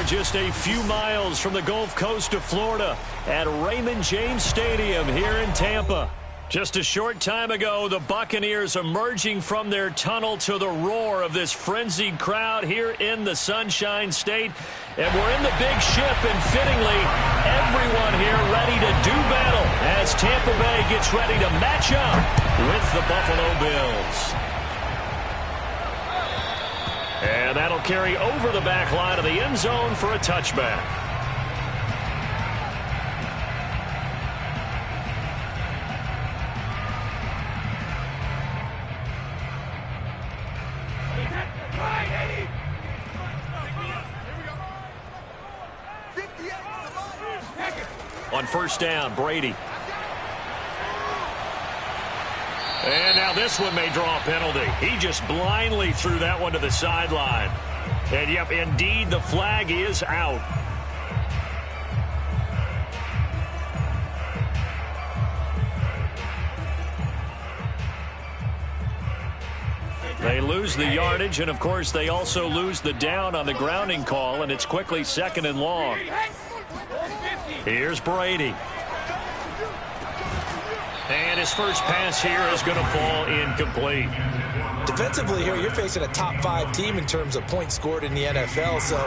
are just a few miles from the Gulf Coast of Florida at Raymond James Stadium here in Tampa. Just a short time ago, the Buccaneers emerging from their tunnel to the roar of this frenzied crowd here in the Sunshine State. And we're in the big ship, and fittingly, everyone here ready to do battle as Tampa Bay gets ready to match up with the Buffalo Bills. And that'll carry over the back line of the end zone for a touchback. On first down, Brady. And now this one may draw a penalty. He just blindly threw that one to the sideline. And, yep, indeed, the flag is out. They lose the yardage, and, of course, they also lose the down on the grounding call, and it's quickly second and long. Here's Brady. And his first pass here is going to fall incomplete. Defensively here, you're facing a top 5 team in terms of points scored in the NFL. So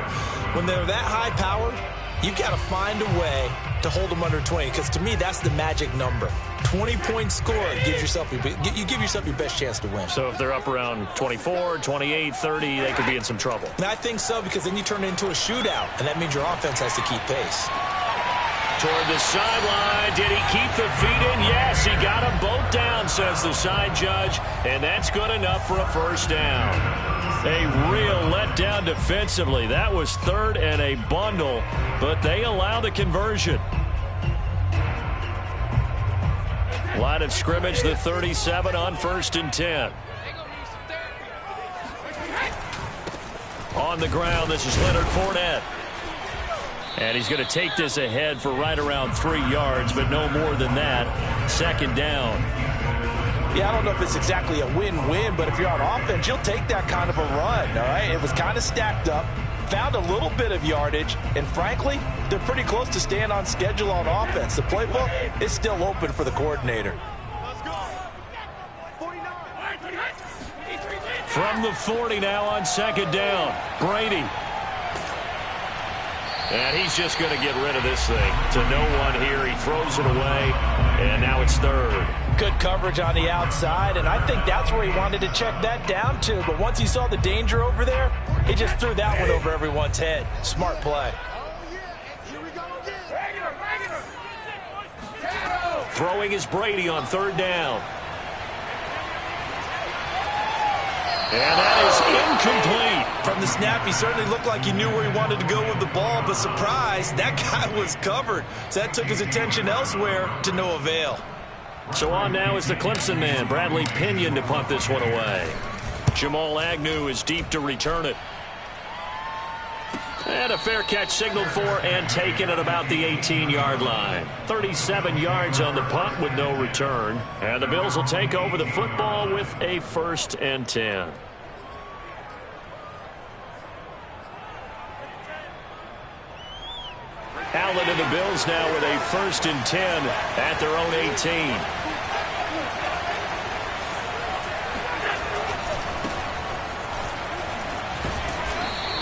when they're that high powered, you've got to find a way to hold them under 20. Because to me, that's the magic number. 20 points scored gives yourself you give yourself your best chance to win. So if they're up around 24, 28, 30, they could be in some trouble. And I think so, because then you turn it into a shootout, and that means your offense has to keep pace. Toward the sideline. Did he keep the feet in? Yes, he got them both down, says the side judge, and that's good enough for a first down. A real letdown defensively. That was third and a bundle, but they allow the conversion. Line of scrimmage, the 37 on first and 10. On the ground, this is Leonard Fournette. And he's going to take this ahead for right around 3 yards, but no more than that. Second down. Yeah, I don't know if it's exactly a win-win, but if you're on offense, you'll take that kind of a run, all right? It was kind of stacked up, found a little bit of yardage, and frankly, they're pretty close to staying on schedule on offense. The playbook is still open for the coordinator. From the 40 now on second down, Brady. And he's just going to get rid of this thing to no one here. He throws it away, and now it's third. Good coverage on the outside, and I think that's where he wanted to check that down to. But once he saw the danger over there, he just threw that one over everyone's head. Smart play. Throwing is Brady on third down. And that is incomplete. From the snap, he certainly looked like he knew where he wanted to go with the ball, but surprise, that guy was covered. So that took his attention elsewhere to no avail. So on now is the Clemson man, Bradley Pinion, to punt this one away. Jamal Agnew is deep to return it. And a fair catch signaled for and taken at about the 18-yard line. 37 yards on the punt with no return. And the Bills will take over the football with a first and 10. Allen and the Bills now with a first and 10 at their own 18.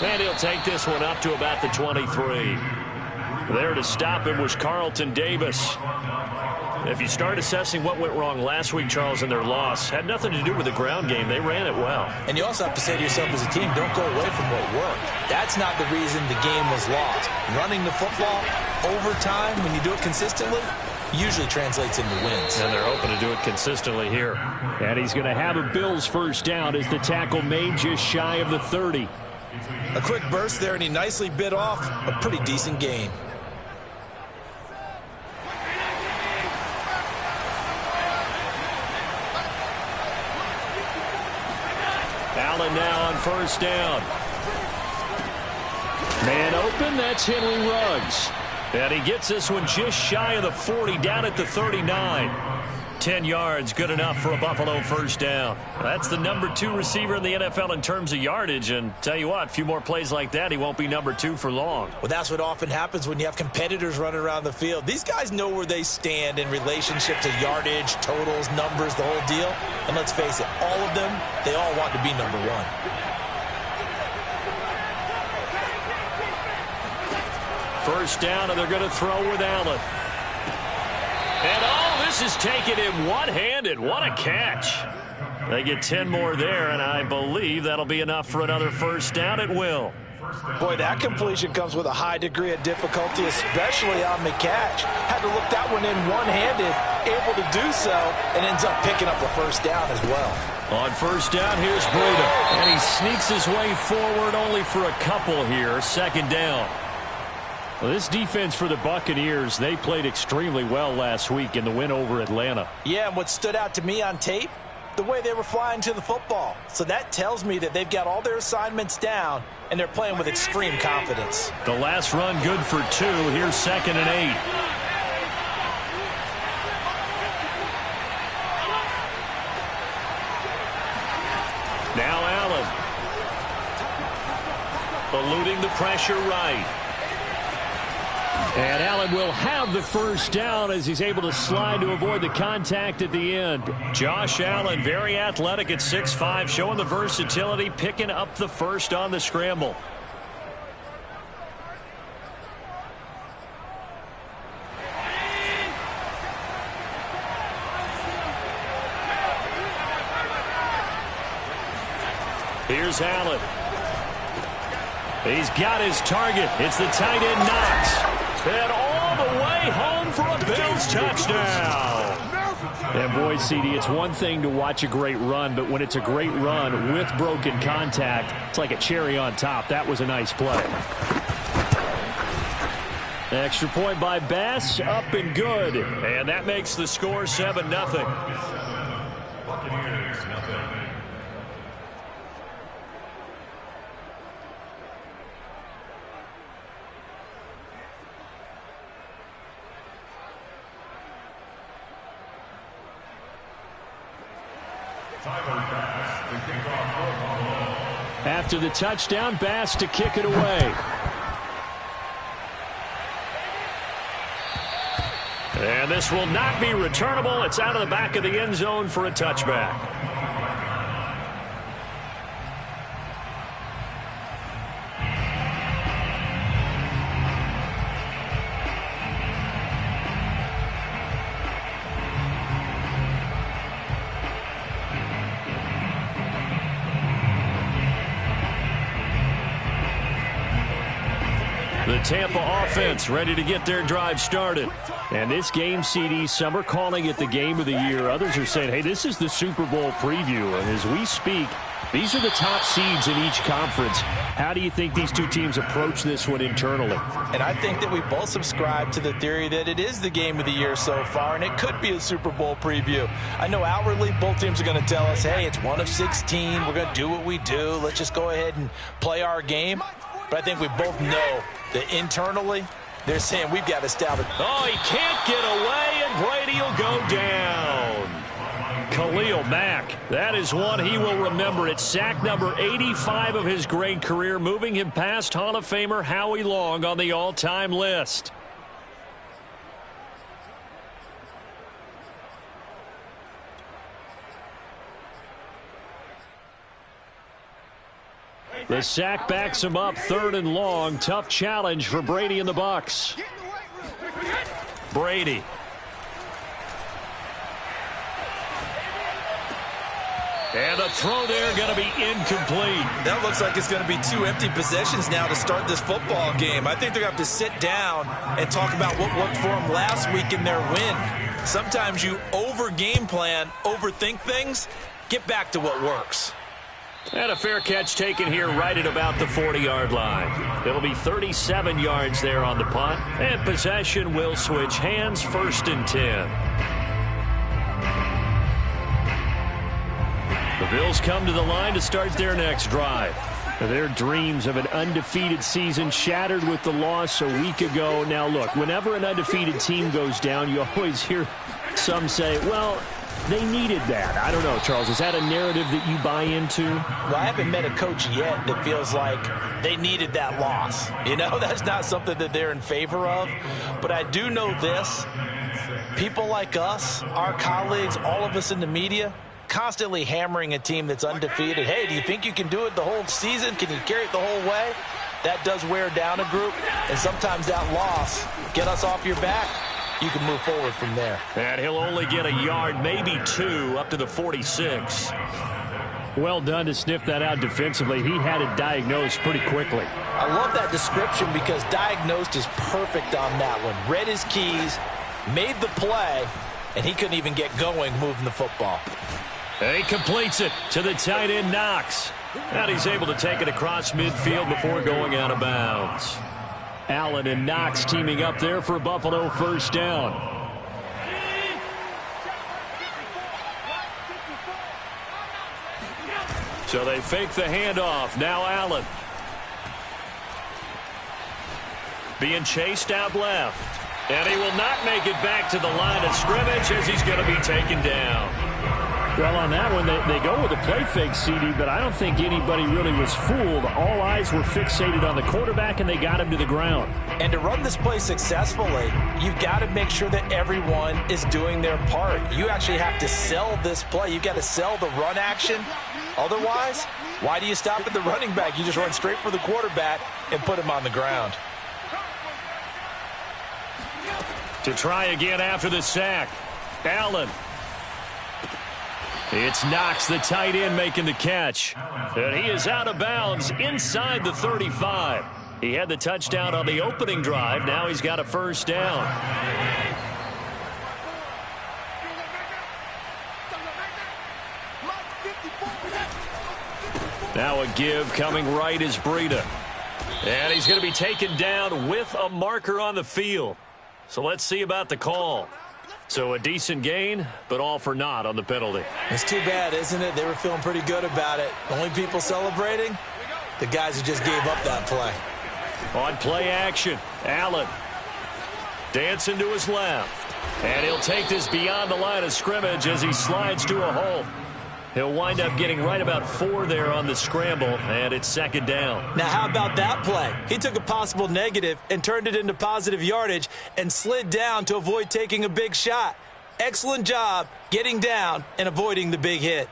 And he'll take this one up to about the 23. There to stop him was Carlton Davis. If you start assessing what went wrong last week, Charles, in their loss, had nothing to do with the ground game. They ran it well. And you also have to say to yourself as a team, don't go away from what worked. That's not the reason the game was lost. Running the football over time, when you do it consistently, usually translates into wins. And they're hoping to do it consistently here. And he's going to have a Bills first down as the tackle made just shy of the 30. A quick burst there, and he nicely bit off a pretty decent gain. Allen now on first down. Man open, that's Henry Ruggs. And he gets this one just shy of the 40, down at the 39. 10 yards, good enough for a Buffalo first down. That's the number 2 receiver in the NFL in terms of yardage, and tell you what, a few more plays like that, he won't be number 2 for long. Well, that's what often happens when you have competitors running around the field. These guys know where they stand in relationship to yardage, totals, numbers, the whole deal. And let's face it, all of them, they all want to be number 1. First down, and they're going to throw with Allen. And this is taken in one-handed. What a catch. They get 10 more there, and I believe that'll be enough for another first down at will. Boy, that completion comes with a high degree of difficulty, especially on the catch. Had to look that one in one-handed, able to do so, and ends up picking up the first down as well. On first down, here's Breida, and he sneaks his way forward only for a couple here. Second down. Well, this defense for the Buccaneers, they played extremely well last week in the win over Atlanta. Yeah, and what stood out to me on tape, the way they were flying to the football. So that tells me that they've got all their assignments down, and they're playing with extreme confidence. The last run good for 2. Here's 2nd and 8. Now Allen. Eluding the pressure right. And Allen will have the first down as he's able to slide to avoid the contact at the end. Josh Allen, very athletic at 6'5", showing the versatility, picking up the first on the scramble. Here's Allen. He's got his target. It's the tight end Knox. And all the way home for a Bills touchdown. And boy, CD, it's one thing to watch a great run, but when it's a great run with broken contact, it's like a cherry on top. That was a nice play. Extra point by Bass, up and good. And that makes the score 7-0. Buccaneers, nothing. After the touchdown, Bass to kick it away. And this will not be returnable. It's out of the back of the end zone for a touchback. The Tampa offense ready to get their drive started. And this game, CD, some are calling it the game of the year. Others are saying, hey, this is the Super Bowl preview. And as we speak, these are the top seeds in each conference. How do you think these two teams approach this one internally? And I think that we both subscribe to the theory that it is the game of the year so far, and it could be a Super Bowl preview. I know outwardly both teams are going to tell us, hey, it's 1 of 16. We're going to do what we do. Let's just go ahead and play our game. But I think we both know that internally, they're saying we've got to establish. Oh, he can't get away, and Brady will go down. Khalil Mack, that is one he will remember. It's sack number 85 of his great career, moving him past Hall of Famer Howie Long on the all-time list. The sack backs him up, 3rd and long. Tough challenge for Brady and the Bucs. Brady. And the throw there going to be incomplete. That looks like it's going to be 2 empty possessions now to start this football game. I think they're going to have to sit down and talk about what worked for them last week in their win. Sometimes you over-game plan, overthink things. Get back to what works. And a fair catch taken here right at about the 40-yard line. It'll be 37 yards there on the punt. And possession will switch hands, 1st and 10. The Bills come to the line to start their next drive. Their dreams of an undefeated season shattered with the loss a week ago. Now, look, whenever an undefeated team goes down, you always hear some say, well, they needed that. I don't know, Charles. Is that a narrative that you buy into? Well, I haven't met a coach yet that feels like they needed that loss. You know, that's not something that they're in favor of. But I do know this. People like us, our colleagues, all of us in the media, constantly hammering a team that's undefeated. Hey, do you think you can do it the whole season? Can you carry it the whole way? That does wear down a group. And sometimes that loss, get us off your back, you can move forward from there. And he'll only get a yard, maybe 2, up to the 46. Well done to sniff that out defensively. He had it diagnosed pretty quickly. I love that description because diagnosed is perfect on that one. Read his keys, made the play, and he couldn't even get going moving the football. He completes it to the tight end, Knox. And he's able to take it across midfield before going out of bounds. Allen and Knox teaming up there for Buffalo first down. So they fake the handoff. Now Allen. Being chased out left. And he will not make it back to the line of scrimmage as he's going to be taken down. Well, on that one, they go with a play fake, CD, but I don't think anybody really was fooled. All eyes were fixated on the quarterback, and they got him to the ground. And to run this play successfully, you've got to make sure that everyone is doing their part. You actually have to sell this play. You've got to sell the run action. Otherwise, why do you stop at the running back? You just run straight for the quarterback and put him on the ground. To try again after the sack, Allen. It's Knox, the tight end, making the catch. And he is out of bounds inside the 35. He had the touchdown on the opening drive. Now he's got a first down. Now a give coming right is Breida. And he's going to be taken down with a marker on the field. So let's see about the call. So a decent gain, but all for naught on the penalty. It's too bad, isn't it? They were feeling pretty good about it. Only people celebrating, the guys who just gave up that play. On play action, Allen. Dancing to his left. And he'll take this beyond the line of scrimmage as he slides to a halt. He'll wind up getting right about 4 there on the scramble, and it's second down. Now, how about that play? He took a possible negative and turned it into positive yardage and slid down to avoid taking a big shot. Excellent job getting down and avoiding the big hit.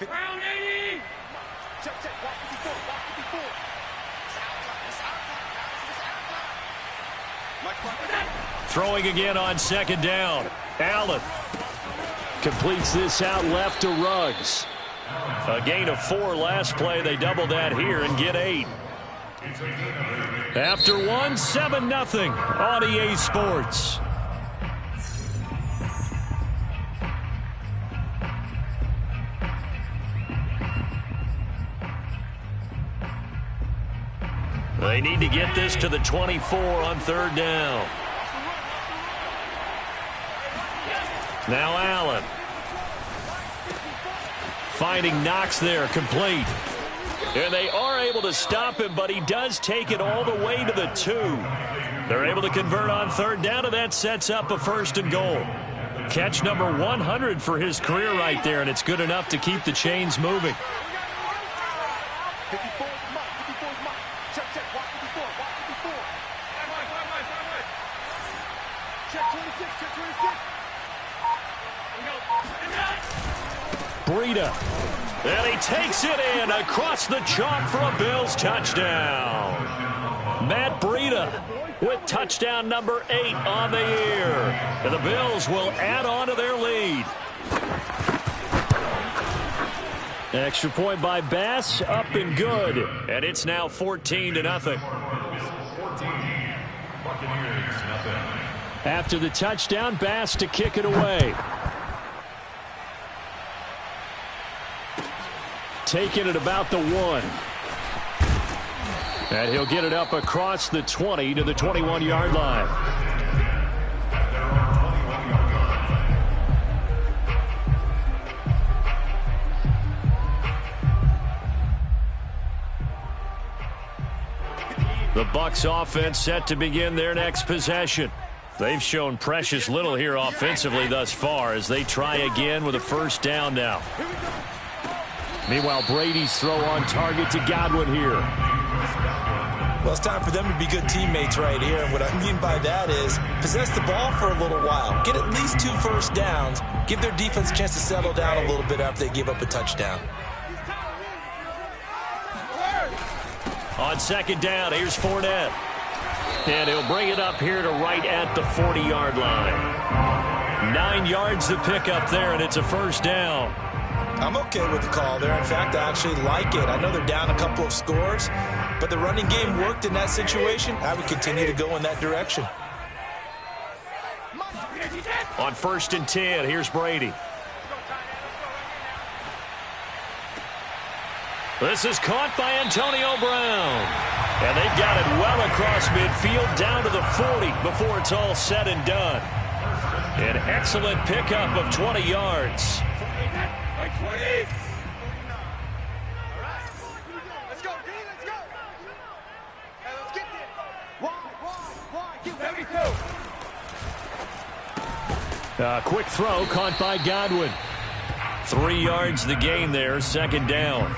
Round 80! Check, walk 54, walk 54. Throwing again on second down. Allen completes this out left to Ruggs. A gain of 4 last play. They double that here and get 8. After 1, 7-0 on EA Sports. They need to get this to the 24 on third down. Now Allen. Finding Knox there, complete. And they are able to stop him, but he does take it all the way to the 2. They're able to convert on third down, and that sets up a first and goal. Catch number 100 for his career right there, and it's good enough to keep the chains moving. 54 is Mike, 54 is Mike. Check, walk 54, walk 54. Check 26, check 26. Breida. And he takes it in across the chalk for a Bills touchdown. Matt Breida with touchdown number 8 on the year. And the Bills will add on to their lead. Extra point by Bass, up and good. And it's now 14-0. After the touchdown, Bass to kick it away. Taking it about the 1. And he'll get it up across the 20 to the 21-yard line. The Bucs offense set to begin their next possession. They've shown precious little here offensively thus far as they try again with a first down now. Meanwhile, Brady's throw on target to Godwin here. Well, it's time for them to be good teammates right here. And what I mean by that is possess the ball for a little while. Get at least 2 first downs. Give their defense a chance to settle down a little bit after they give up a touchdown. On second down, here's Fournette. And he'll bring it up here to right at the 40-yard line. 9 yards to pick up there, and it's a first down. I'm okay with the call there. In fact, I actually like it. I know they're down a couple of scores, but the running game worked in that situation. I would continue to go in that direction. On 1st and 10, here's Brady. This is caught by Antonio Brown. And they've got it well across midfield down to the 40 before it's all said and done. An excellent pickup of 20 yards. Let's go, D, let's go. Hey, let's get this. Wide, get ready to. Quick throw caught by Godwin. 3 yards the gain there, second down.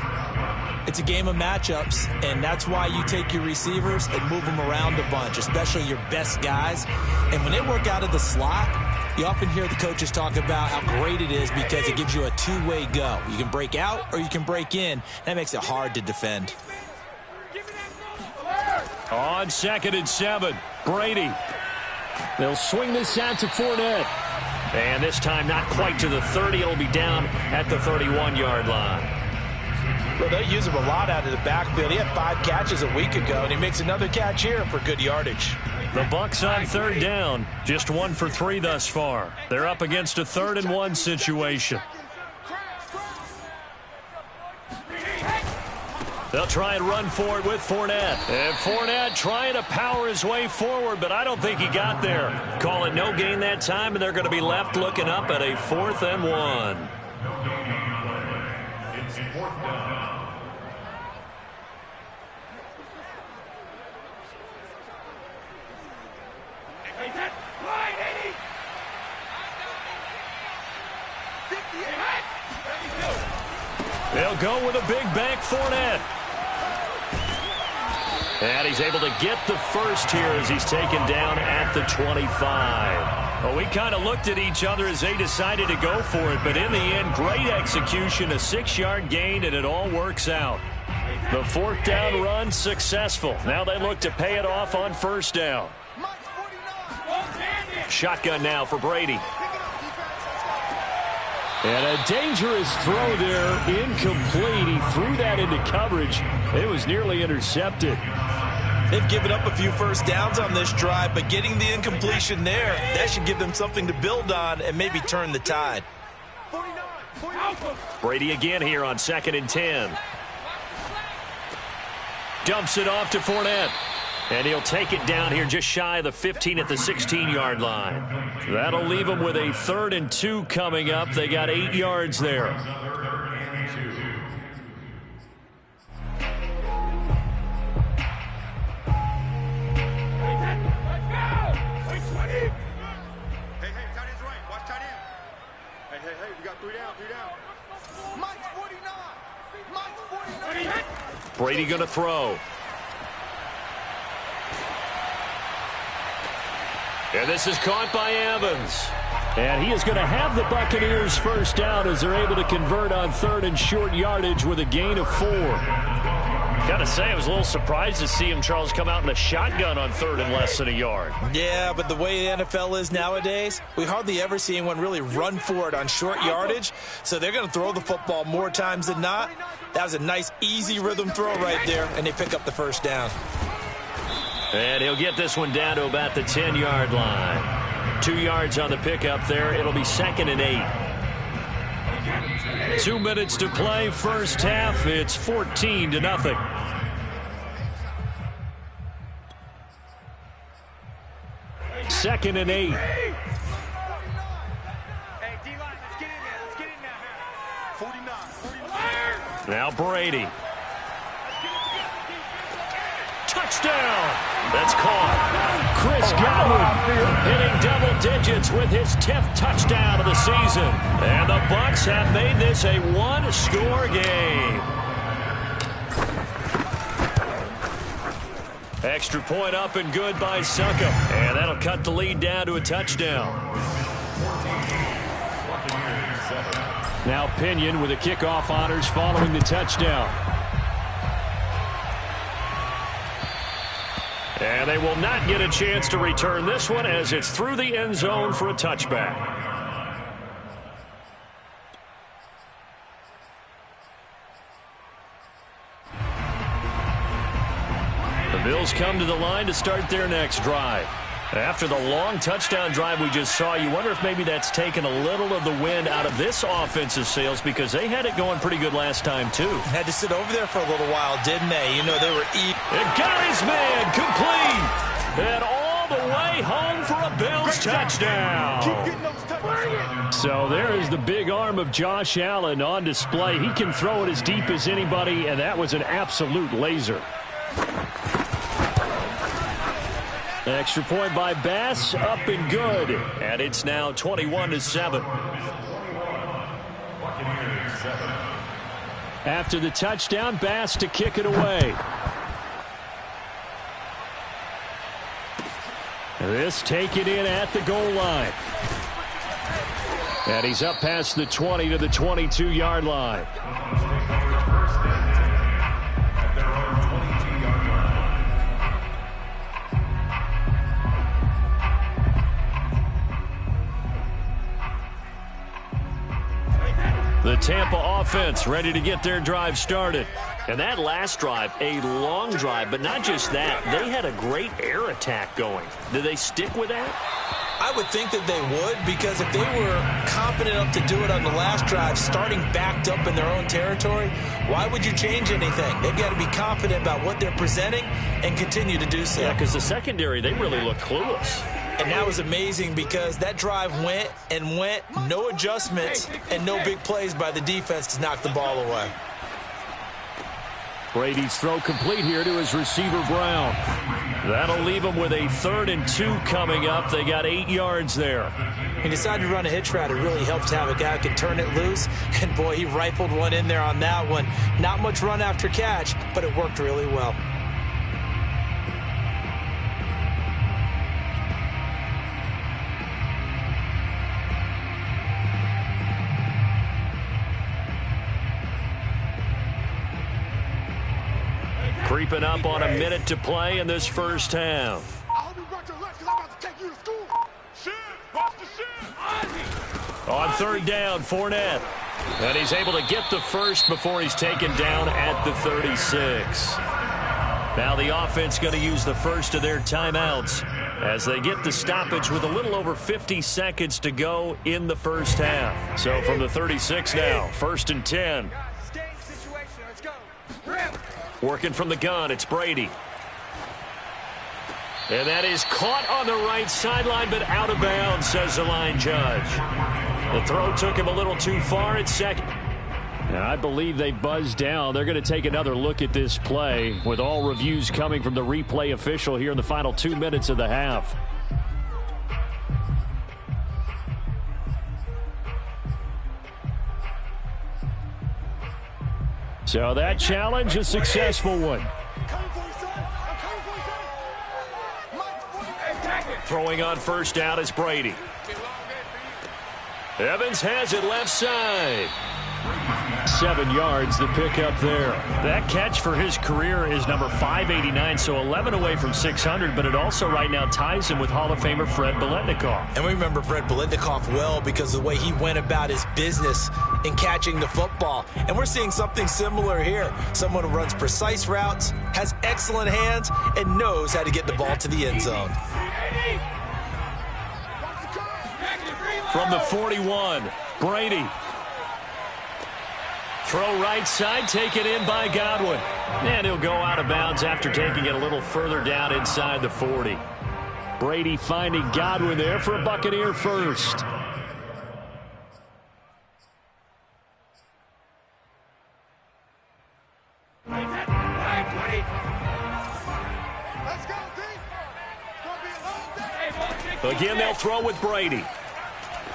It's a game of matchups, and that's why you take your receivers and move them around a bunch, especially your best guys. And when they work out of the slot, you often hear the coaches talk about how great it is because it gives you a two-way go. You can break out or you can break in. That makes it hard to defend. On 2nd and 7, Brady. They'll swing this out to Fournette. And this time not quite to the 30. It'll be down at the 31-yard line. Well, they use him a lot out of the backfield. He had 5 catches a week ago, and he makes another catch here for good yardage. The Bucs on 3rd down, just 1 for 3 thus far. They're up against a 3rd and 1 situation. They'll try and run for it with Fournette. And Fournette trying to power his way forward, but I don't think he got there. Call it no gain that time, and they're going to be left looking up at a 4th and 1. It's 4th down. They'll go with a big bank Fournette. And he's able to get the first here as he's taken down at the 25. Well, we kind of looked at each other as they decided to go for it, but in the end, great execution, a 6-yard gain, and it all works out. The 4th down run successful. Now they look to pay it off on 1st down. Shotgun now for Brady. And a dangerous throw there, incomplete. He threw that into coverage. It was nearly intercepted. They've given up a few first downs on this drive, but getting the incompletion there, that should give them something to build on and maybe turn the tide. Brady again here on 2nd and 10. Dumps it off to Fournette. And he'll take it down here just shy of the 15 at the 16-yard line. That'll leave them with a 3rd and 2 coming up. They got 8 yards there. Brady going to throw. And this is caught by Evans. And he is going to have the Buccaneers first down as they're able to convert on 3rd and short yardage with a gain of 4. Got to say, I was a little surprised to see him, Charles, come out in a shotgun on 3rd and less than a yard. Yeah, but the way the NFL is nowadays, we hardly ever see anyone really run for it on short yardage. So they're going to throw the football more times than not. That was a nice, easy rhythm throw right there, and they pick up the first down. And he'll get this one down to about the 10-yard line. 2 yards on the pickup there. It'll be 2nd and 8. 2 minutes to play, first half. It's 14-0. Second and 8. Hey, D-line, let's get in there. Let's get in there. 49. Now Brady. Touchdown! That's caught. Chris Godwin hitting double digits with his 10th touchdown of the season. And the Bucs have made this a one-score game. Extra point up and good by Succop. And that'll cut the lead down to a touchdown. Now Pinion with the kickoff honors following the touchdown. And they will not get a chance to return this one as it's through the end zone for a touchback. The Bills come to the line to start their next drive. After the long touchdown drive we just saw, you wonder if maybe that's taken a little of the wind out of this offensive sails because they had it going pretty good last time, too. Had to sit over there for a little while, didn't they? You know, they were eating. It got his man complete. And all the way home for a Bills touchdown. Keep getting those touchdowns. So there is the big arm of Josh Allen on display. He can throw it as deep as anybody, and that was an absolute laser. Extra point by Bass, up and good. And it's now 21-7. After the touchdown, Bass to kick it away. This taken in at the goal line. And he's up past the 20 to the 22-yard line. The Tampa offense ready to get their drive started. And that last drive, a long drive, but not just that. They had a great air attack going. Did they stick with that? I would think that they would, because if they were confident enough to do it on the last drive, starting backed up in their own territory, why would you change anything? They've got to be confident about what they're presenting and continue to do so. Yeah, because the secondary, they really look clueless. And that was amazing because that drive went and went, no adjustments and no big plays by the defense to knock the ball away. Brady's throw complete here to his receiver, Brown. That'll leave him with a 3rd and 2 coming up. They got 8 yards there. He decided to run a hitch route. It really helps to have a guy who can turn it loose. And, boy, he rifled one in there on that one. Not much run after catch, but it worked really well. Creeping up on a minute to play in this first half. I hope you brought your lunch because I'm about to take you to school. Shit, watch the shit. On 3rd down, Fournette. And he's able to get the first before he's taken down at the 36. Now the offense going to use the first of their timeouts as they get the stoppage with a little over 50 seconds to go in the first half. So from the 36 now, 1st and 10. Let's go. Working from the gun, it's Brady. And that is caught on the right sideline, but out of bounds, says the line judge. The throw took him a little too far at second. And I believe they buzzed down. They're going to take another look at this play with all reviews coming from the replay official here in the final 2 minutes of the half. So that challenge, a successful one. Throwing on 1st down is Brady. Evans has it left side. 7 yards, the pickup there. That catch for his career is number 589, so 11 away from 600, but it also right now ties him with Hall of Famer Fred Biletnikoff. And we remember Fred Biletnikoff well because of the way he went about his business in catching the football. And we're seeing something similar here. Someone who runs precise routes, has excellent hands, and knows how to get the ball to the end zone. From the 41, Brady. Throw right side, taken in by Godwin. And he'll go out of bounds after taking it a little further down inside the 40. Brady finding Godwin there for a Buccaneer first. Let's go, D. Again, they'll throw with Brady.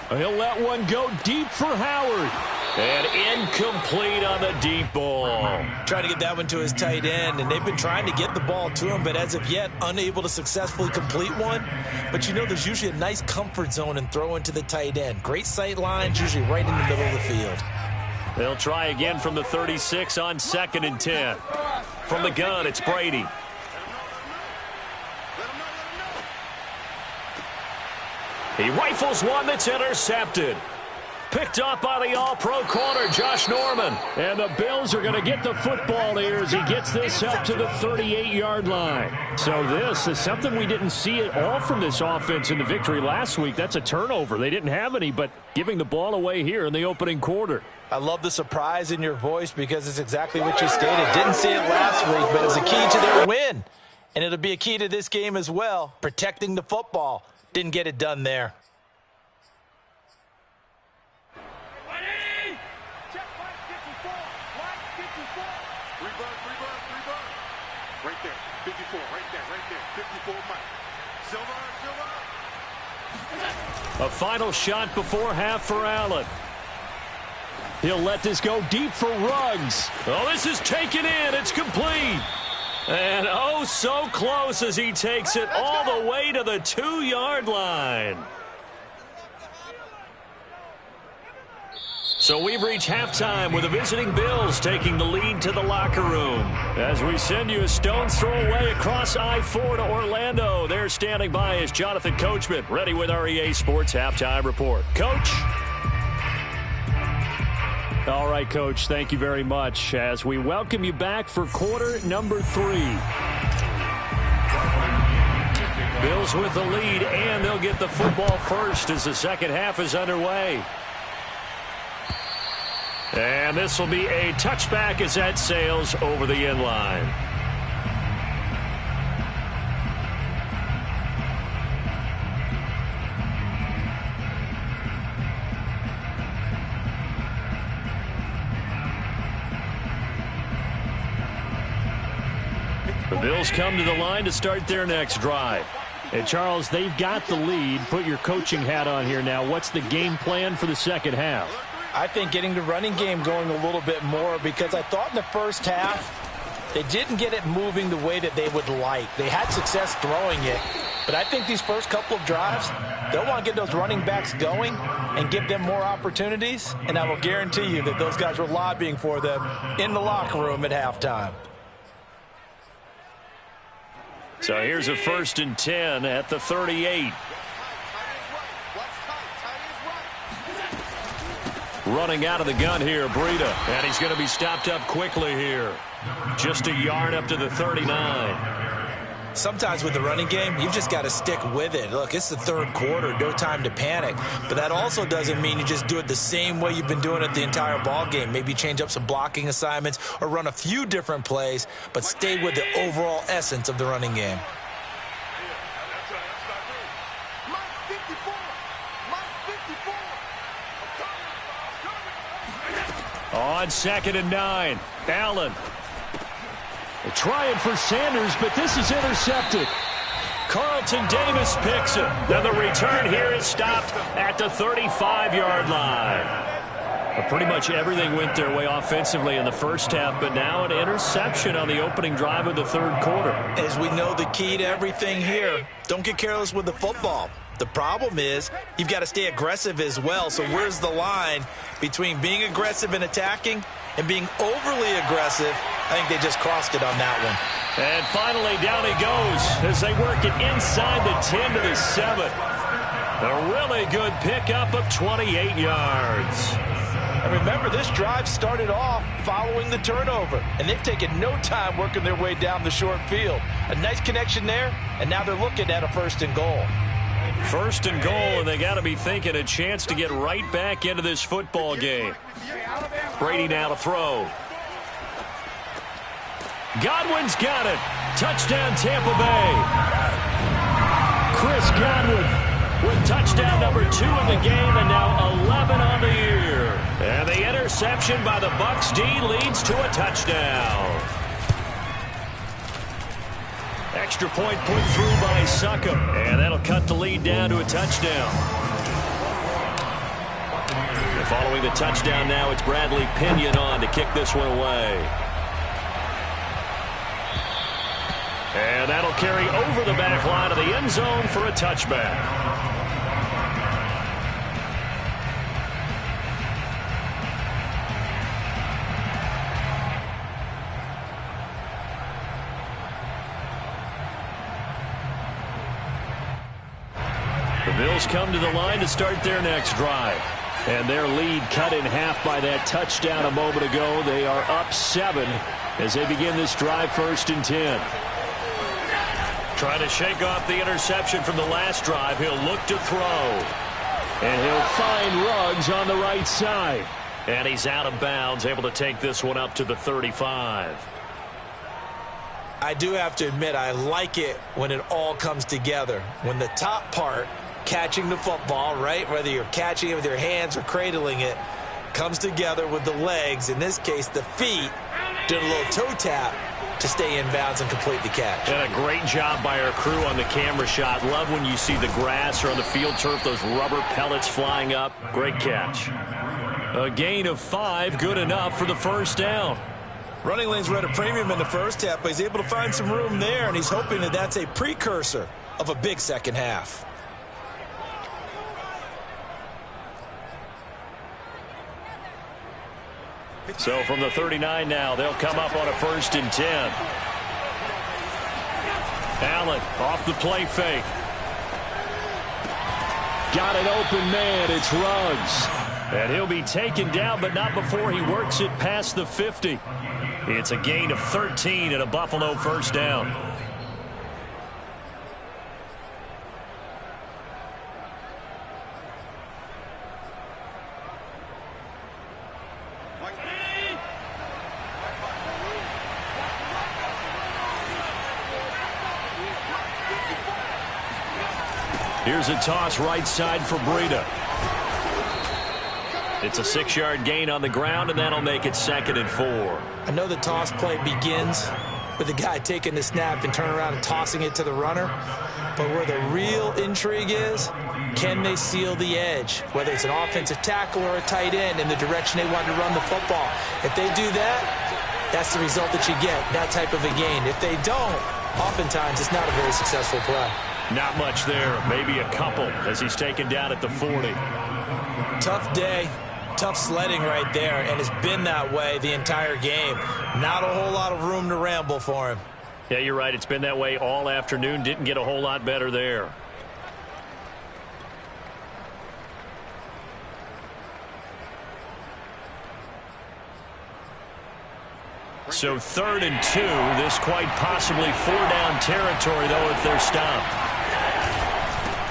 He'll let one go deep for Howard. And incomplete on the deep ball. Trying to get that one to his tight end, and they've been trying to get the ball to him, but as of yet, unable to successfully complete one. But you know, there's usually a nice comfort zone in throwing to the tight end. Great sight lines, usually right in the middle of the field. They'll try again from the 36 on 2nd and 10. From the gun, it's Brady. He rifles one that's intercepted. Picked up by the all-pro corner, Josh Norman. And the Bills are going to get the football here as he gets this up to the 38-yard line. So this is something we didn't see at all from this offense in the victory last week. That's a turnover. They didn't have any, but giving the ball away here in the opening quarter. I love the surprise in your voice because it's exactly what you stated. Didn't see it last week, but it's a key to their win. And it'll be a key to this game as well, protecting the football. Didn't get it done there. Right there, 54, right there, 54, Mike. Silver. A final shot before half for Allen. He'll let this go deep for Ruggs. Oh, this is taken in. It's complete. And oh, so close as he takes it all the way to the 2-yard line. So we've reached halftime with the visiting Bills taking the lead to the locker room. As we send you a stone's throw away across I-4 to Orlando. There standing by is Jonathan Coachman, ready with our EA Sports Halftime Report. Coach? All right, Coach, thank you very much as we welcome you back for quarter number 3. Bills with the lead, and they'll get the football first as the second half is underway. And this will be a touchback as that sails over the end line. The Bills come to the line to start their next drive. And, Charles, they've got the lead. Put your coaching hat on here now. What's the game plan for the second half? I think getting the running game going a little bit more because I thought in the first half they didn't get it moving the way that they would like. They had success throwing it, but I think these first couple of drives, they'll want to get those running backs going and give them more opportunities, and I will guarantee you that those guys were lobbying for them in the locker room at halftime. So here's a 1st and 10 at the 38. Running out of the gun here, Breida. And he's going to be stopped up quickly here. Just a yard up to the 39. Sometimes with the running game, you've just got to stick with it. Look, it's the third quarter, no time to panic. But that also doesn't mean you just do it the same way you've been doing it the entire ball game. Maybe change up some blocking assignments or run a few different plays, but stay with the overall essence of the running game. On 2nd and 9, Allen. They're trying for Sanders, but this is intercepted. Carlton Davis picks it. And the return here is stopped at the 35-yard line. Pretty much everything went their way offensively in the first half, but now an interception on the opening drive of the third quarter. As we know, the key to everything here, don't get careless with the football. The problem is you've got to stay aggressive as well. So where's the line between being aggressive and attacking and being overly aggressive? I think they just crossed it on that one. And finally, down he goes as they work it inside the 10 to the 7. A really good pickup of 28 yards. And remember, this drive started off following the turnover, and they've taken no time working their way down the short field. A nice connection there, and now they're looking at a 1st and goal. 1st and goal, and they got to be thinking a chance to get right back into this football game. Brady now to throw. Godwin's got it. Touchdown, Tampa Bay. Chris Godwin with touchdown number 2 in the game, and now 11 on the year. And the interception by the Bucs D leads to a touchdown. Extra point put through by Suckum. And that'll cut the lead down to a touchdown. And following the touchdown now, it's Bradley Pinion on to kick this one away. And that'll carry over the back line of the end zone for a touchback. The Bills come to the line to start their next drive. And their lead cut in half by that touchdown a moment ago. They are up 7 as they begin this drive, 1st and 10. Trying to shake off the interception from the last drive. He'll look to throw. And he'll find Ruggs on the right side. And he's out of bounds, able to take this one up to the 35. I do have to admit, I like it when it all comes together. When the top part, catching the football, right, whether you're catching it with your hands or cradling it, comes together with the legs, in this case the feet, did a little toe tap to stay in bounds and complete the catch. And a great job by our crew on the camera shot. Love when you see the grass or on the field turf, those rubber pellets flying up. Great catch. A gain of 5, good enough for the first down. Running lanes were at a premium in the first half, but he's able to find some room there, and he's hoping that that's a precursor of a big second half. So from the 39 now, they'll come up on a 1st and 10. Allen off the play fake. Got an open man. It's Ruggs. And he'll be taken down, but not before he works it past the 50. It's a gain of 13 and a Buffalo first down. Here's a toss right side for Breida. It's a 6-yard gain on the ground, and that'll make it 2nd and 4. I know the toss play begins with the guy taking the snap and turning around and tossing it to the runner. But where the real intrigue is, can they seal the edge? Whether it's an offensive tackle or a tight end in the direction they want to run the football. If they do that, that's the result that you get, that type of a gain. If they don't, oftentimes it's not a very successful play. Not much there. Maybe a couple as he's taken down at the 40. Tough day. Tough sledding right there, and it's been that way the entire game. Not a whole lot of room to ramble for him. Yeah, you're right. It's been that way all afternoon. Didn't get a whole lot better there. So 3rd and 2. This quite possibly 4-down territory, though, if they're stopped.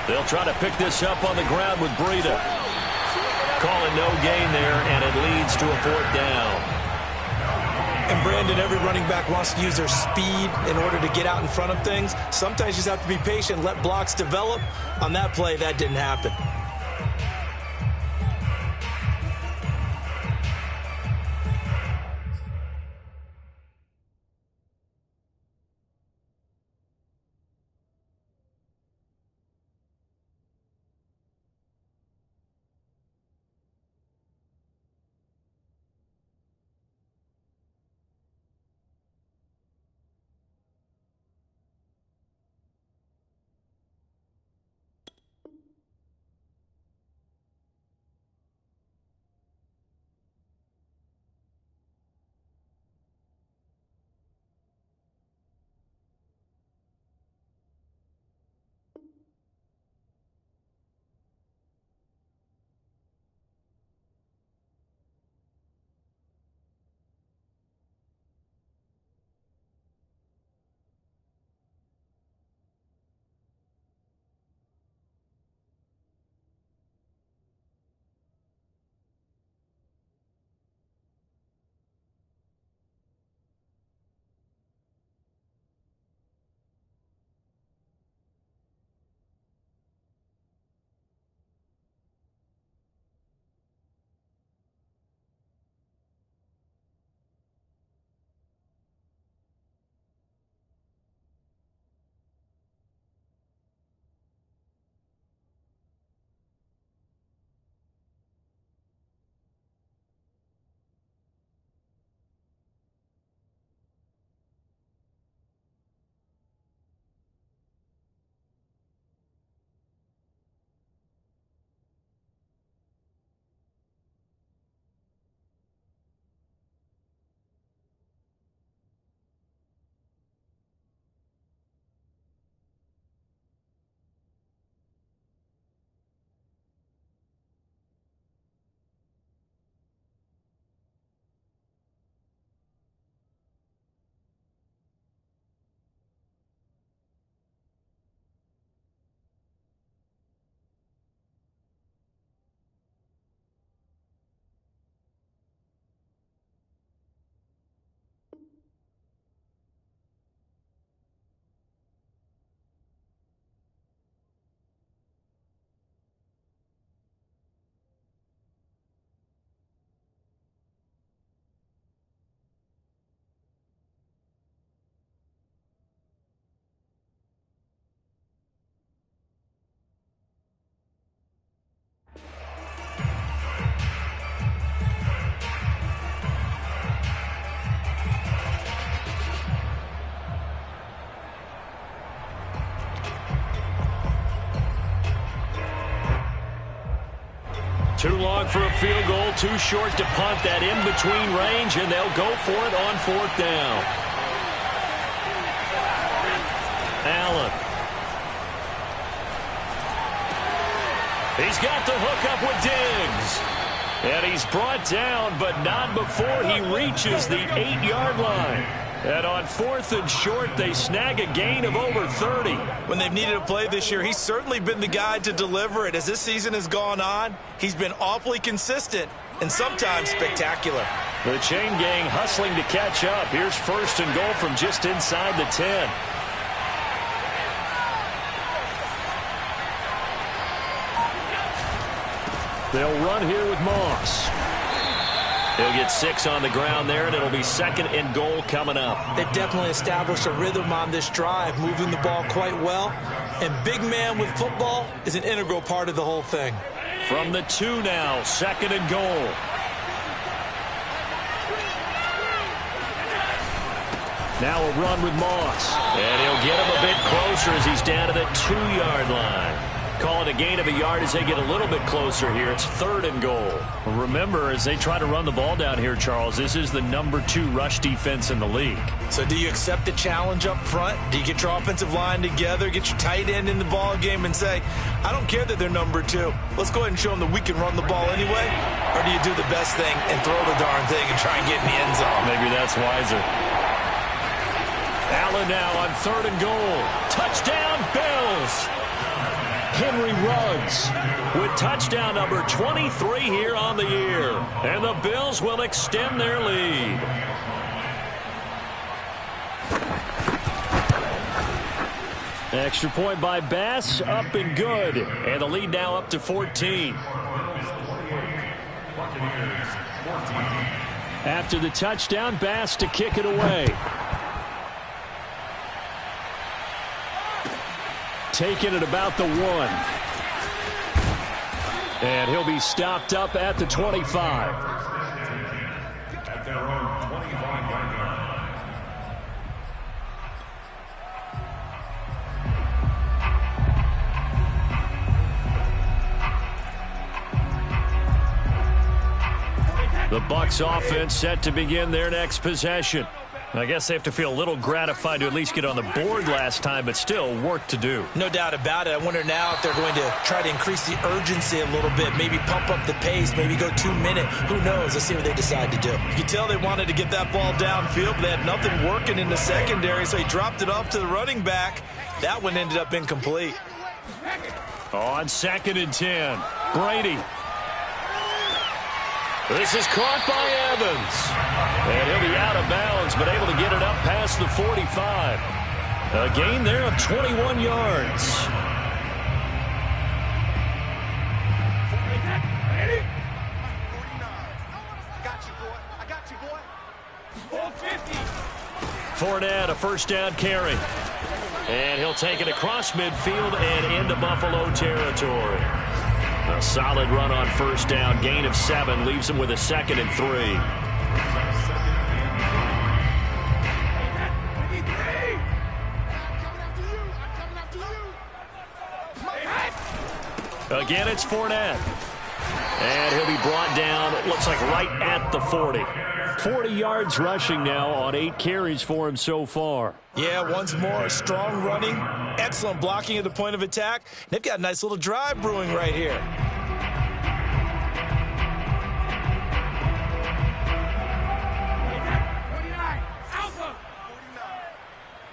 They'll try to pick this up on the ground with Breida. Calling no gain there, and it leads to a 4th down. And Brandon, every running back wants to use their speed in order to get out in front of things. Sometimes you just have to be patient, let blocks develop. On that play, that didn't happen. Too long for a field goal, too short to punt that in-between range, and they'll go for it on 4th down. Allen. He's got the hook up with Diggs. And he's brought down, but not before he reaches the 8-yard line. And on 4th and short, they snag a gain of over 30. When they've needed a play this year, he's certainly been the guy to deliver it. As this season has gone on, he's been awfully consistent and sometimes spectacular. The chain gang hustling to catch up. Here's 1st and goal from just inside the 10. They'll run here with Moss. He'll get 6 on the ground there, and it'll be 2nd and goal coming up. They've definitely established a rhythm on this drive, moving the ball quite well. And big man with football is an integral part of the whole thing. From the 2 now, 2nd and goal. Now a run with Moss. And he'll get him a bit closer as he's down to the 2-yard line. Call it a gain of a yard as they get a little bit closer here. It's 3rd and goal. Remember, as they try to run the ball down here, Charles, this is the number 2 rush defense in the league. So do you accept the challenge up front? Do you get your offensive line together, get your tight end in the ball game and say, I don't care that they're number 2. Let's go ahead and show them that we can run the ball anyway? Or do you do the best thing and throw the darn thing and try and get in the end zone? Maybe that's wiser. Allen now on 3rd and goal. Touchdown, Bills! Henry Ruggs with touchdown number 23 here on the year. And the Bills will extend their lead. Extra point by Bass, up and good. And the lead now up to 14. After the touchdown, Bass to kick it away. Taking it about the 1. And he'll be stopped up at the 25. At their own 25-yard line. The Bucs offense set to begin their next possession. I guess they have to feel a little gratified to at least get on the board last time, but still work to do. No doubt about it. I wonder now if they're going to try to increase the urgency a little bit, maybe pump up the pace, maybe go 2-minute. Who knows? Let's see what they decide to do. You can tell they wanted to get that ball downfield, but they had nothing working in the secondary, so he dropped it off to the running back. That one ended up incomplete. On 2nd and 10, Brady. This is caught by Evans. And he'll be out of bounds, but able to get it up past the 45. A gain there of 21 yards. Fournette, a 1st down carry. And he'll take it across midfield and into Buffalo territory. A solid run on 1st down, gain of 7, leaves him with a 2nd and 3. Again, it's Fournette. And he'll be brought down, it looks like right at the 40. 40 yards rushing now on 8 carries for him so far. Yeah, once more, strong running, excellent blocking at the point of attack. They've got a nice little drive brewing right here.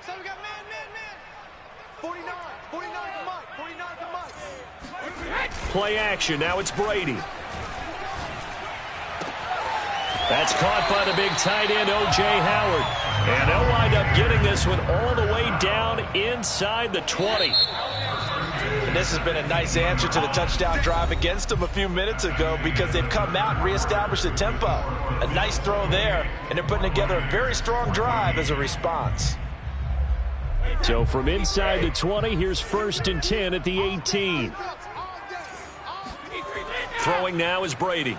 So we got man. 49 to Mike. 49 to Mike. Play action, now it's Brady. That's caught by the big tight end, O.J. Howard. And they'll wind up getting this one all the way down inside the 20. And this has been a nice answer to the touchdown drive against them a few minutes ago because they've come out and reestablished the tempo. A nice throw there, and they're putting together a very strong drive as a response. So from inside the 20, here's 1st and 10 at the 18. Throwing now is Brady.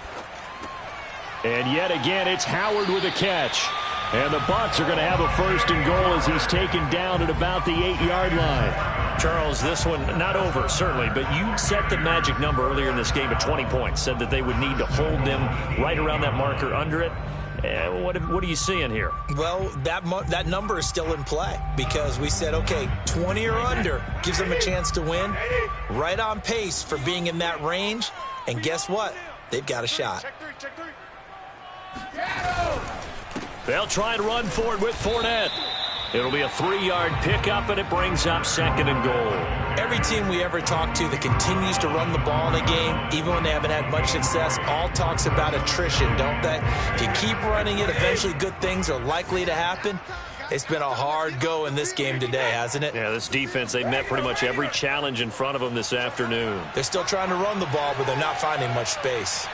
And yet again, it's Howard with a catch. And the Bucs are going to have a 1st and goal as he's taken down at about the 8-yard line. Charles, this one not over, certainly, but you set the magic number earlier in this game at 20 points, said that they would need to hold them right around that marker under it. What are you seeing here? Well, that number is still in play because we said, okay, 20 or under gives them a chance to win. Right on pace for being in that range. And guess what? They've got a shot. They'll try and run for it with Fournette. It'll be a 3-yard pickup, and it brings up 2nd and goal. Every team we ever talk to that continues to run the ball in a game, even when they haven't had much success, all talks about attrition, don't they? If you keep running it, eventually good things are likely to happen. It's been a hard go in this game today, hasn't it? Yeah, this defense, they met pretty much every challenge in front of them this afternoon. They're still trying to run the ball, but they're not finding much space.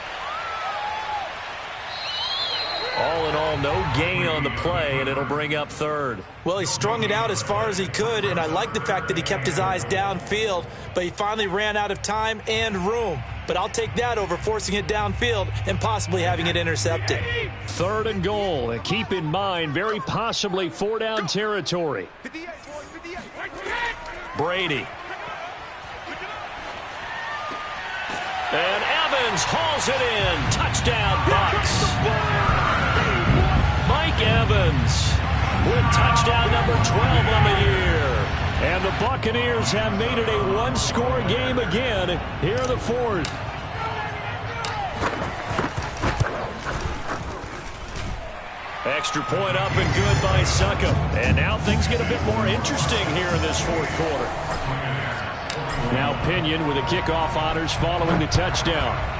All in all, no gain on the play, and it'll bring up 3rd. Well, he strung it out as far as he could, and I like the fact that he kept his eyes downfield, but he finally ran out of time and room. But I'll take that over forcing it downfield and possibly having it intercepted. 3rd and goal, and keep in mind, very possibly 4-down territory. Brady. And Evans hauls it in. Touchdown, Bucs. Mike Evans with touchdown number 12 on the year. And the Buccaneers have made it a one-score game again here in the 4th. Extra point up and good by Succop. And now things get a bit more interesting here in this 4th quarter. Now Pinion with the kickoff honors following the touchdown.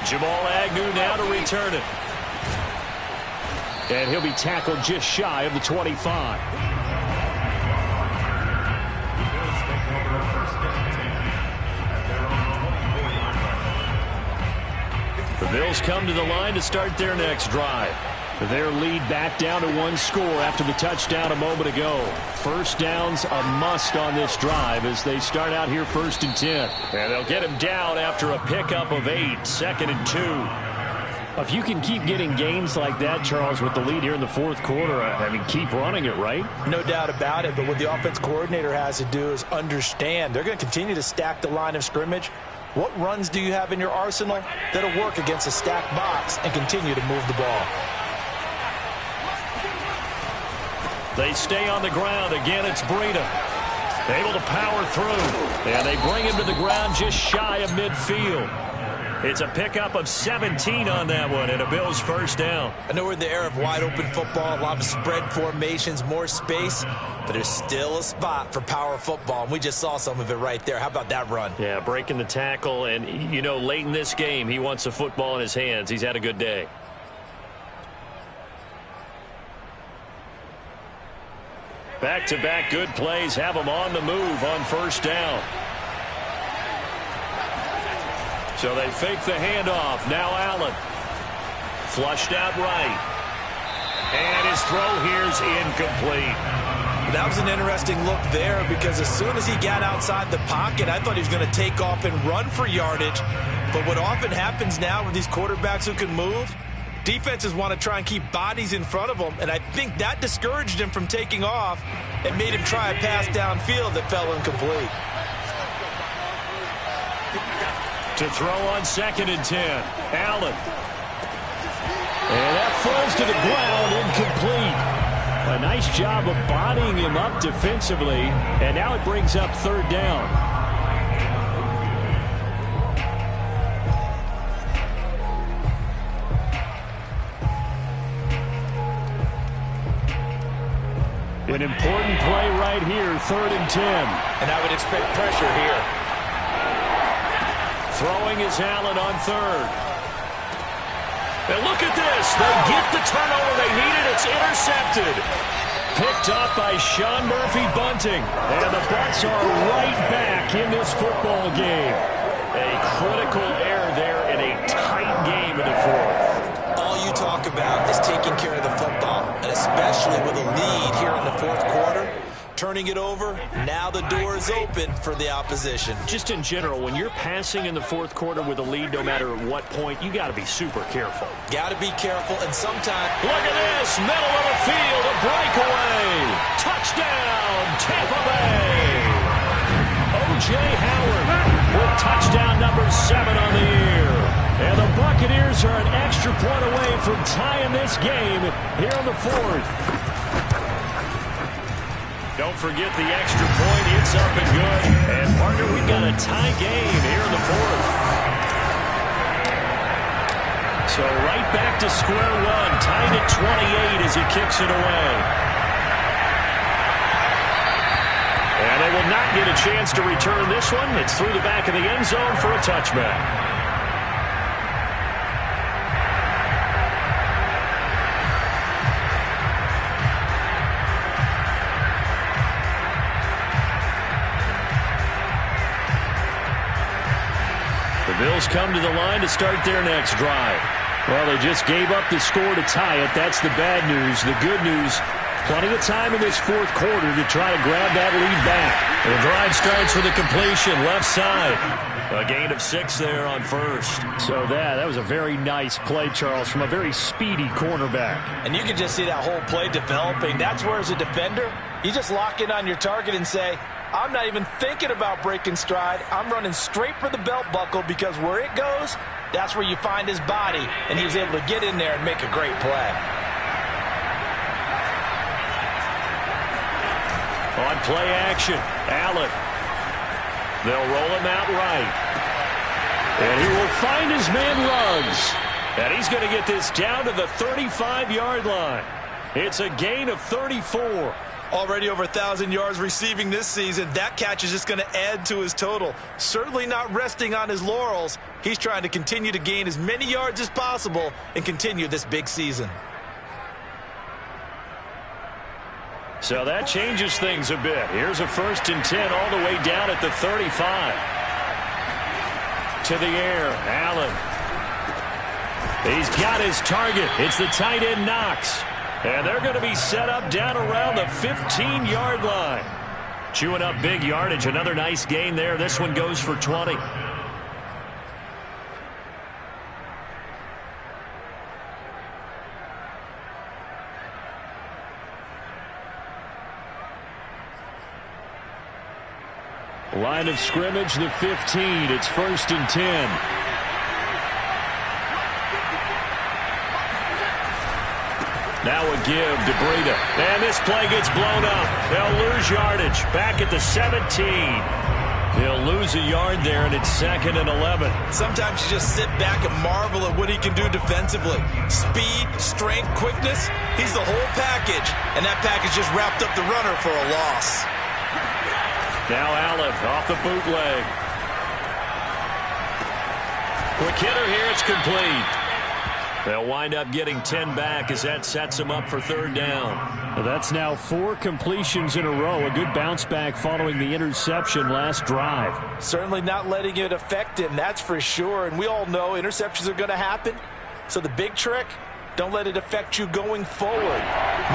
Jamal Agnew now to return it. And he'll be tackled just shy of the 25. The Bills come to the line to start their next drive. Their lead back down to 1 score after the touchdown a moment ago. First down's a must on this drive as they start out here 1st and 10. And they'll get him down after a pickup of 8, 2nd and 2. If you can keep getting gains like that, Charles, with the lead here in the 4th quarter, I mean, keep running it, right? No doubt about it, but what the offense coordinator has to do is understand they're going to continue to stack the line of scrimmage. What runs do you have in your arsenal that'll work against a stacked box and continue to move the ball? They stay on the ground. Again, it's Breida. Able to power through. And they bring him to the ground just shy of midfield. It's a pickup of 17 on that one and a Bills first down. I know we're in the era of wide-open football, a lot of spread formations, more space, but there's still a spot for power football, and we just saw some of it right there. How about that run? Yeah, breaking the tackle, and, you know, late in this game, he wants the football in his hands. He's had a good day. Back-to-back good plays have him on the move on first down. So they fake the handoff. Now Allen. Flushed out right. And his throw here's incomplete. That was an interesting look there because as soon as he got outside the pocket, I thought he was going to take off and run for yardage. But what often happens now with these quarterbacks who can move, defenses want to try and keep bodies in front of them, and I think that discouraged him from taking off and made him try a pass downfield that fell incomplete. To throw on 2nd and 10. Allen. And that falls to the ground, incomplete. A nice job of bodying him up defensively, and now it brings up 3rd down. An important play right here, 3rd and 10. And I would expect pressure here. Throwing is Allen on 3rd. And look at this. They get the turnover they needed. It's intercepted. Picked up by Sean Murphy-Bunting. And the Bucs are right back in this football game. A critical error there in a tight game in the 4th. All you talk about is taking care of the football, and especially with a lead here in the 4th quarter. turning it over. Now the door is open for the opposition. Just in general, when you're passing in the fourth quarter with a lead, no matter what point, you got to be super careful. Got to be careful, and sometimes... Look at this, middle of the field, a breakaway. Touchdown, Tampa Bay. O.J. Howard with touchdown number 7 on the year. And the Buccaneers are an extra point away from tying this game here in the fourth. Don't forget the extra point. It's up and good. And, partner, we've got a tie game here in the fourth. So right back to square one. Tied at 28 as he kicks it away. And they will not get a chance to return this one. It's through the back of the end zone for a touchback. The Bills come to the line to start their next drive. Well, they just gave up the score to tie it. That's the bad news. The good news, plenty of time in this fourth quarter to try to grab that lead back. The drive starts with a completion, left side. A gain of 6 there on first. So that was a very nice play, Charles, from a very speedy cornerback. And you can just see that whole play developing. That's where, as a defender, you just lock in on your target and say, I'm not even thinking about breaking stride. I'm running straight for the belt buckle, because where it goes, that's where you find his body. And he was able to get in there and make a great play. On play action, Allen. They'll roll him out right. And he will find his man Ruggs. And he's going to get this down to the 35-yard line. It's a gain of 34. Already over 1,000 yards receiving this season. That catch is just going to add to his total. Certainly not resting on his laurels. He's trying to continue to gain as many yards as possible and continue this big season. So that changes things a bit. Here's a 1st and 10 all the way down at the 35. To the air, Allen. He's got his target. It's the tight end Knox. And they're going to be set up down around the 15-yard line. Chewing up big yardage. Another nice gain there. This one goes for 20. Line of scrimmage, the 15. It's 1st and 10. Now a give to Breida. And this play gets blown up. They'll lose yardage. Back at the 17. They'll lose a yard there, and it's 2nd and 11. Sometimes you just sit back and marvel at what he can do defensively. Speed, strength, quickness. He's the whole package. And that package just wrapped up the runner for a loss. Now Allen off the bootleg. Quick hitter here. It's complete. They'll wind up getting 10 back as that sets them up for 3rd down. Well, that's now 4 completions in a row. A good bounce back following the interception last drive. Certainly not letting it affect him, that's for sure. And we all know interceptions are going to happen. So the big trick, don't let it affect you going forward.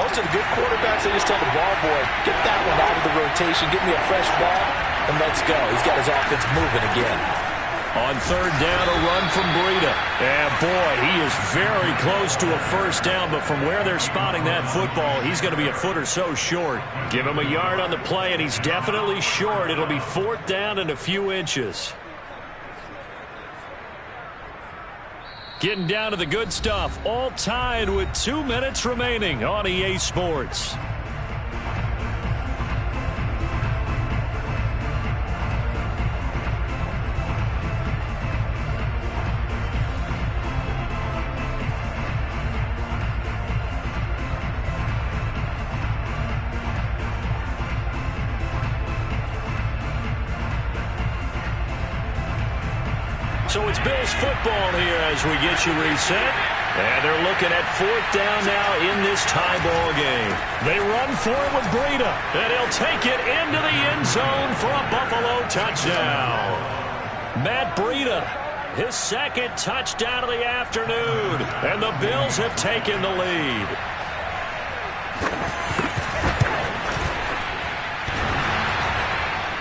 Most of the good quarterbacks, they just tell the ball boy, get that one out of the rotation, get me a fresh ball, and let's go. He's got his offense moving again. On 3rd down, a run from Breida. And boy, he is very close to a 1st down, but from where they're spotting that football, he's going to be a foot or so short. Give him a yard on the play, and he's definitely short. It'll be 4th down and a few inches. Getting down to the good stuff, all tied with 2 minutes remaining on EA Sports. So it's Bills football here as we get you reset. And they're looking at 4th down now in this tie ball game. They run for it with Breida. And he'll take it into the end zone for a Buffalo touchdown. Matt Breida, his 2nd touchdown of the afternoon. And the Bills have taken the lead.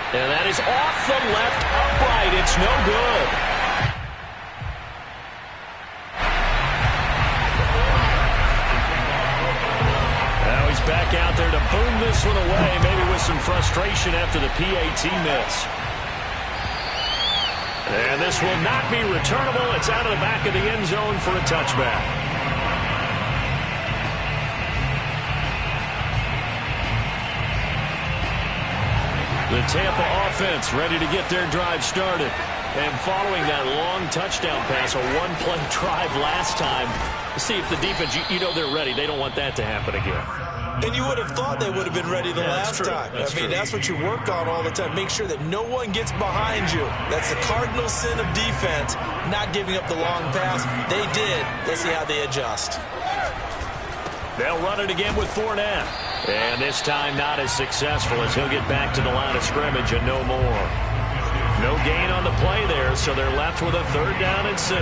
And that is off the left upright. It's no good. Now he's back out there to boom this one away, maybe with some frustration after the PAT miss. And this will not be returnable. It's out of the back of the end zone for a touchback. The Tampa offense ready to get their drive started. And following that long touchdown pass, a one-play drive last time, see if the defense, you know they're ready. They don't want that to happen again. And you would have thought they would have been ready the last time. That's what you work on all the time. Make sure that no one gets behind you. That's the cardinal sin of defense, not giving up the long pass. They did. Let's see how they adjust. They'll run it again with Fournette. And this time not as successful as he'll get back to the line of scrimmage and no more. No gain on the play there, so they're left with a 3rd down and 6.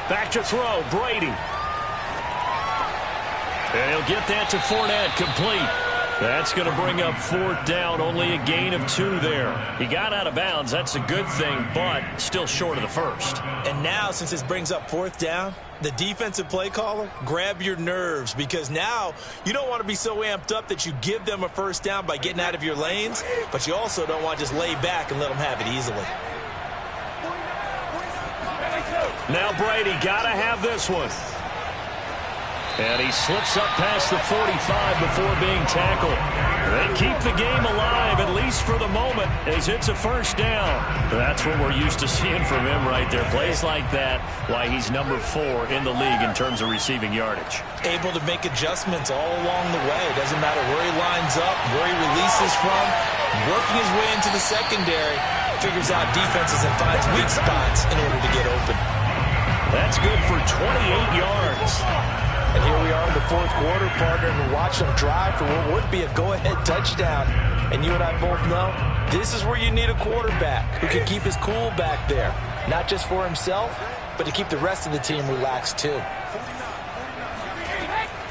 Back to throw, Brady. And he'll get that to Fournette, complete. That's going to bring up 4th down, only a gain of 2 there. He got out of bounds, that's a good thing, but still short of the 1st. And now, since this brings up 4th down, the defensive play caller, grab your nerves, because now you don't want to be so amped up that you give them a 1st down by getting out of your lanes, but you also don't want to just lay back and let them have it easily. Now Brady got to have this one. And he slips up past the 45 before being tackled. They keep the game alive, at least for the moment, as it's a 1st down. That's what we're used to seeing from him right there. Plays like that, why he's number 4 in the league in terms of receiving yardage. Able to make adjustments all along the way. Doesn't matter where he lines up, where he releases from. Working his way into the secondary, figures out defenses and finds weak spots in order to get open. That's good for 28 yards. And here we are in the 4th quarter, partner, and watch them drive for what would be a go-ahead touchdown. And you and I both know this is where you need a quarterback who can keep his cool back there. Not just for himself, but to keep the rest of the team relaxed too.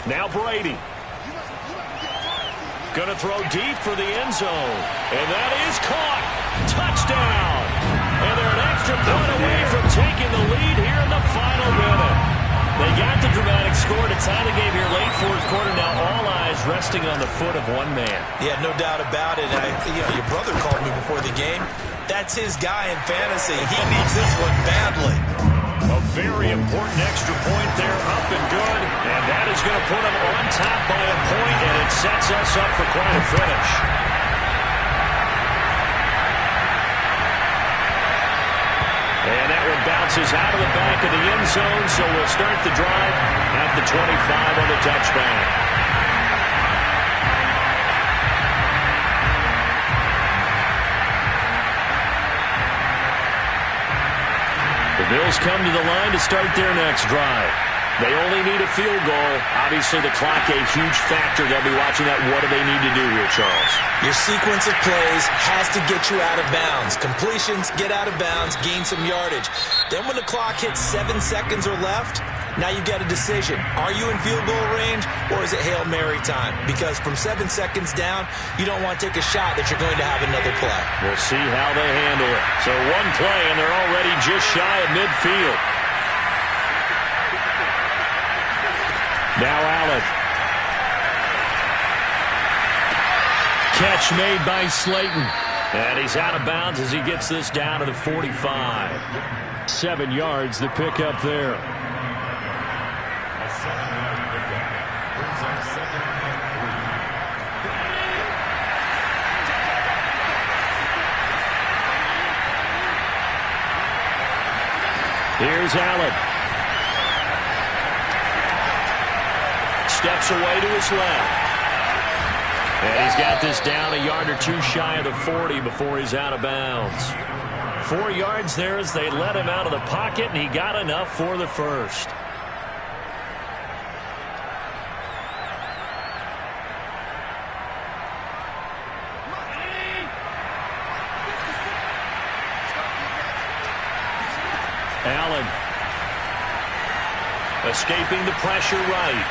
Now Brady. Going to throw deep for the end zone. And that is caught. Touchdown. And they're an extra point away from taking the lead here in the final minute. They got the dramatic score to tie the game here late 4th quarter. Now all eyes resting on the foot of one man. Yeah, no doubt about it. Your brother called me before the game. That's his guy in fantasy. He needs this one badly. A very important extra point there, up and good. And that is going to put him on top by a point, and it sets us up for quite a finish. And that one bounces out of the back of the end zone, so we'll start the drive at the 25 on the touchback. The Bills come to the line to start their next drive. They only need a field goal. Obviously, the clock a huge factor. They'll be watching that. What do they need to do here, Charles? Your sequence of plays has to get you out of bounds. Completions, get out of bounds, gain some yardage. Then when the clock hits 7 seconds or left, now you've got a decision. Are you in field goal range, or is it Hail Mary time? Because from 7 seconds down, you don't want to take a shot that you're going to have another play. We'll see how they handle it. So one play, and they're already just shy of midfield. Now Allen. Catch made by Slayton. And he's out of bounds as he gets this down to the 45. 7 yards the pickup there. A 7-yard pickup brings up 2nd and 3. Here's Allen. Steps away to his left. And he's got this down a yard or 2 shy of the 40 before he's out of bounds. 4 yards there as they let him out of the pocket, and he got enough for the 1st. Escaping the pressure right.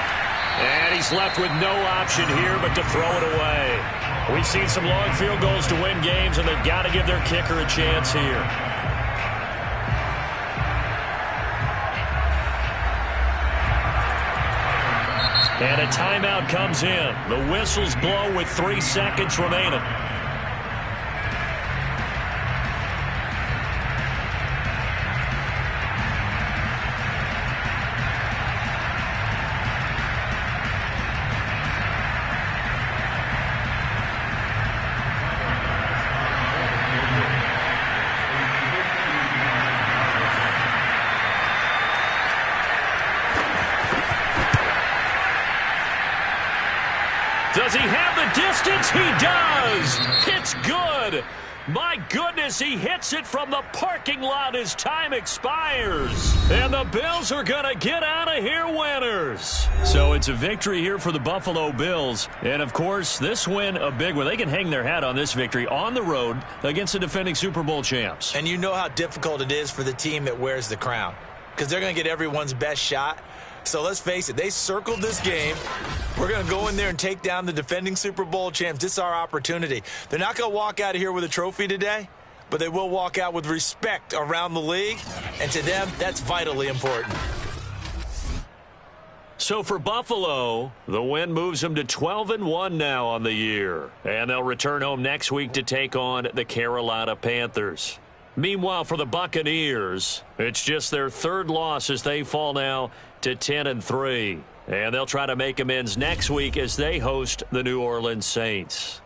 And he's left with no option here but to throw it away. We've seen some long field goals to win games, and they've got to give their kicker a chance here. And a timeout comes in. The whistles blow with 3 seconds remaining. Does he have the distance? He does. It's good. My goodness, he hits it from the parking lot as time expires. And the Bills are going to get out of here winners. So it's a victory here for the Buffalo Bills. And, of course, this win, a big one. They can hang their hat on this victory on the road against the defending Super Bowl champs. And you know how difficult it is for the team that wears the crown, because they're going to get everyone's best shot. So let's face it, they circled this game. We're going to go in there and take down the defending Super Bowl champs. This is our opportunity. They're not going to walk out of here with a trophy today, but they will walk out with respect around the league. And to them, that's vitally important. So for Buffalo, the win moves them to 12-1 now on the year. And they'll return home next week to take on the Carolina Panthers. Meanwhile, for the Buccaneers, it's just their 3rd loss as they fall now to 10-3. And they'll try to make amends next week as they host the New Orleans Saints.